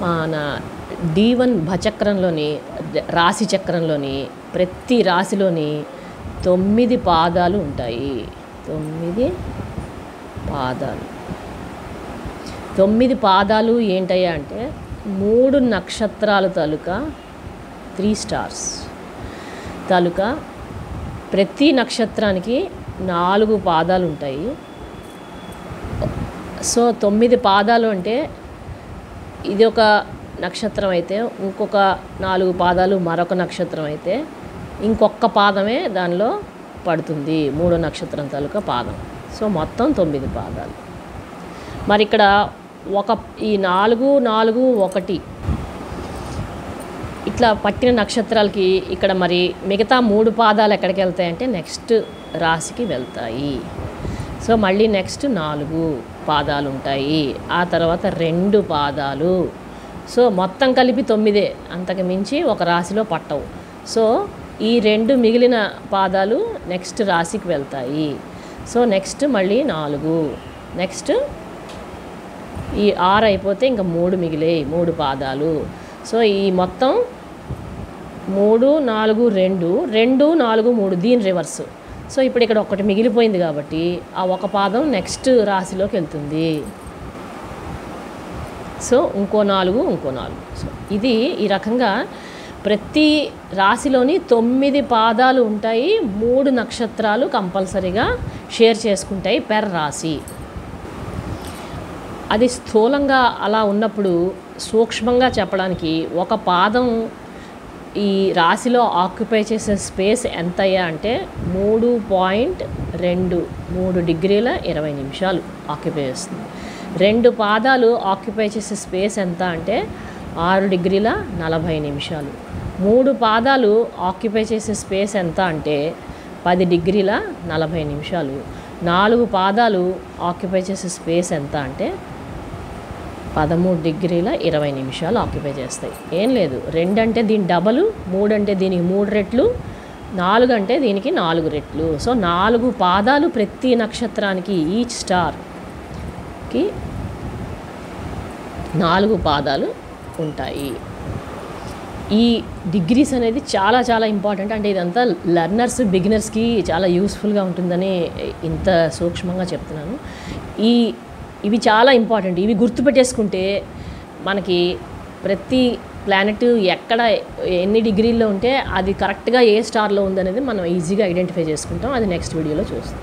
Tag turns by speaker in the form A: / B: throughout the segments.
A: మన D1 భచక్రంలోని రాశి చక్రంలోని ప్రతి రాశిలోని 9 పాదాలు ఉంటాయి. 9 పాదాలు. 9 పాదాలు ఏంటయ్యా అంటే 3 నక్షత్రాలు తాలూకా 3 స్టార్స్ తాలూకా ప్రతి నక్షత్రానికి 4 పాదాలు ఉంటాయి. సో 9 పాదాలు అంటే ఇది ఒక నక్షత్రం అయితే ఇంకొక 4 పాదాలు మరొక నక్షత్రం అయితే ఇంకొక పాదమే దానిలో పడుతుంది, 3 నక్షత్రం తాలూకా పాదం. సో మొత్తం 9 పాదాలు. మరి ఇక్కడ ఈ 4, 4, 1 ఇట్లా పట్టిన నక్షత్రాలకి ఇక్కడ మరి మిగతా 3 పాదాలు ఎక్కడికి వెళ్తాయంటే నెక్స్ట్ రాశికి వెళ్తాయి. సో మళ్ళీ నెక్స్ట్ 4 పాదాలు ఉంటాయి, ఆ తర్వాత 2 పాదాలు. సో మొత్తం కలిపి 9, అంతకు మించి ఒక రాశిలో పట్టవు. సో ఈ 2 మిగిలిన పాదాలు నెక్స్ట్ రాశికి వెళ్తాయి. సో నెక్స్ట్ మళ్ళీ 4, నెక్స్ట్ ఈ 6 అయిపోతే ఇంకా 3 మిగిలే 3 పాదాలు. సో ఈ మొత్తం 3, 4, 2, 2, 4, 3 దీని రివర్స్. సో ఇప్పుడు ఇక్కడ ఒకటి మిగిలిపోయింది కాబట్టి ఆ ఒక పాదం నెక్స్ట్ రాశిలోకి వెళ్తుంది. సో ఇంకో 4, ఇంకో 4. సో ఇది ఈ రకంగా ప్రతి రాశిలోని 9 పాదాలు ఉంటాయి. 3 నక్షత్రాలు కంపల్సరీగా షేర్ చేసుకుంటాయి పెర్ రాశి. అది స్థూలంగా అలా ఉన్నప్పుడు సూక్ష్మంగా చెప్పడానికి ఒక పాదం ఈ రాశిలో ఆక్యుపై చేసే స్పేస్ ఎంతయ్యా అంటే 3.23 డిగ్రీల 20 నిమిషాలు ఆక్యుపై చేస్తుంది. 2 పాదాలు ఆక్యుపై చేసే స్పేస్ ఎంత అంటే 6 డిగ్రీల 40 నిమిషాలు. 3 పాదాలు ఆక్యుపై చేసే స్పేస్ ఎంత అంటే 10 డిగ్రీల 40 నిమిషాలు. 4 పాదాలు ఆక్యుపై చేసే స్పేస్ ఎంత అంటే 13 డిగ్రీల 20 నిమిషాలు ఆక్యుపై చేస్తాయి. ఏం లేదు, 2 అంటే దీని డబల్, 3 అంటే దీనికి 3 రెట్లు, 4 అంటే దీనికి 4 రెట్లు. సో 4 పాదాలు ప్రతి నక్షత్రానికి, ఈచ్ స్టార్కి 4 పాదాలు ఉంటాయి. ఈ డిగ్రీస్ అనేది చాలా చాలా ఇంపార్టెంట్. అంటే ఇదంతా లెర్నర్స్, బిగినర్స్కి చాలా యూస్ఫుల్గా ఉంటుందని ఇంత సూక్ష్మంగా చెప్తున్నాను. ఇవి చాలా ఇంపార్టెంట్. ఇవి గుర్తుపెట్టేసుకుంటే మనకి ప్రతి ప్లానెట్ ఎక్కడ ఎన్ని డిగ్రీల్లో ఉంటే అది కరెక్ట్గా ఏ స్టార్లో ఉందనేది మనం ఈజీగా ఐడెంటిఫై చేసుకుంటాం. అది నెక్స్ట్ వీడియోలో చూస్తాం.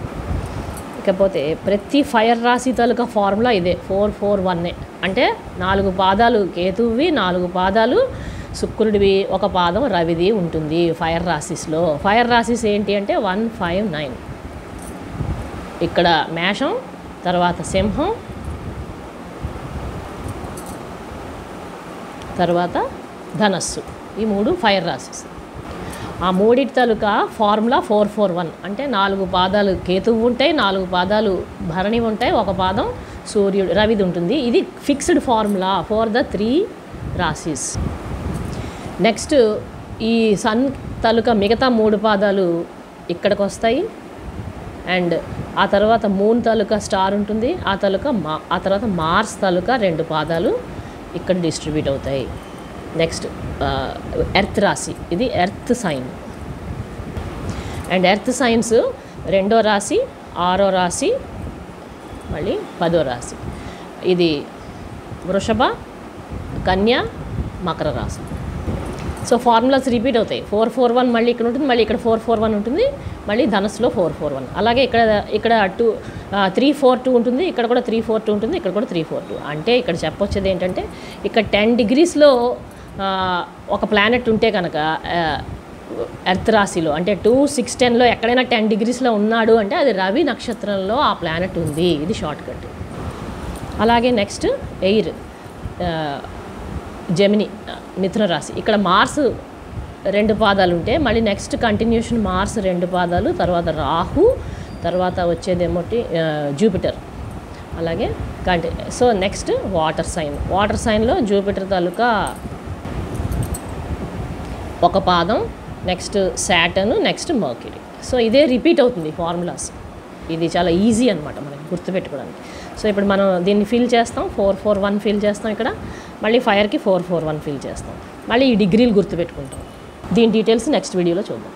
A: ఇకపోతే ప్రతి ఫైర్ రాశి తాలూకా ఫార్ములా ఇదే 441. అంటే 4 పాదాలు కేతువువి, 4 పాదాలు శుక్రుడివి, ఒక పాదం రవిది ఉంటుంది ఫైర్ రాశిస్లో. ఫైర్ రాశిస్ ఏంటి అంటే 1, 5, 9. ఇక్కడ మేషం, తర్వాత సింహం, తర్వాత ధనస్సు. ఈ 3 ఫైర్ రాశిస్. ఆ 3 తాలూకా ఫార్ములా 441. అంటే 4 పాదాలు కేతువు ఉంటాయి, 4 పాదాలు భరణి ఉంటాయి, ఒక పాదం సూర్యుడు రవిది ఉంటుంది. ఇది ఫిక్స్డ్ ఫార్ములా ఫర్ ద 3 రాశిస్. నెక్స్ట్ ఈ సన్ తాలూకా మిగతా 3 పాదాలు ఇక్కడికి వస్తాయి. అండ్ ఆ తర్వాత మూన్ తాలూకా స్టార్ ఉంటుంది, ఆ తర్వాత మార్స్ తాలూకా 2 పాదాలు ఇక్కడ డిస్ట్రిబ్యూట్ అవుతాయి. నెక్స్ట్ ఎర్త్ రాశి, ఇది earth sign. And earth signs 2వ రాశి, 6వ రాశి, మళ్ళీ 10వ రాశి. ఇది వృషభ, కన్య, మకర రాశి. సో ఫార్ములాస్ రిపీట్ అవుతాయి. 441 మళ్ళీ ఇక్కడ ఉంటుంది, మళ్ళీ ఇక్కడ 441 ఉంటుంది, మళ్ళీ ధనస్సులో 441. అలాగే ఇక్కడ 342 ఉంటుంది, ఇక్కడ కూడా 342 ఉంటుంది, ఇక్కడ కూడా 342. అంటే ఇక్కడ చెప్పొచ్చేది ఏంటంటే ఇక్కడ 10 డిగ్రీస్లో ఒక ప్లానెట్ ఉంటే కనుక ఎర్త్ రాశిలో, అంటే 2, 6, 10లో ఎక్కడైనా 10 డిగ్రీస్లో ఉన్నాడు అంటే అది రవి నక్షత్రంలో ఆ ప్లానెట్ ఉంది. ఇది షార్ట్ కట్. అలాగే నెక్స్ట్ ఎయిర్, జెమిని, మిథున రాశి. ఇక్కడ మార్స్ 2 పాదాలు ఉంటే మళ్ళీ నెక్స్ట్ కంటిన్యూషన్ మార్స్ 2 పాదాలు, తర్వాత రాహు, తర్వాత వచ్చేదేమోటి జూపిటర్. అలాగే so next water sign. Water సైన్లో జూపిటర్ తాలూకా ఒక పాదం, next Saturn, next Mercury. So ఇదే రిపీట్ అవుతుంది ఫార్ములాస్. ఇది చాలా ఈజీ అనమాట మనకి గుర్తుపెట్టుకోవడానికి. సో ఇప్పుడు మనం దీన్ని ఫిల్ చేస్తాం, 441 ఫిల్ చేస్తాం ఇక్కడ, మళ్ళీ ఫైర్కి 441 ఫిల్ చేస్తాం, మళ్ళీ ఈ డిగ్రీలు గుర్తుపెట్టుకుంటాం. దీని డీటెయిల్స్ నెక్స్ట్ వీడియోలో చూద్దాం.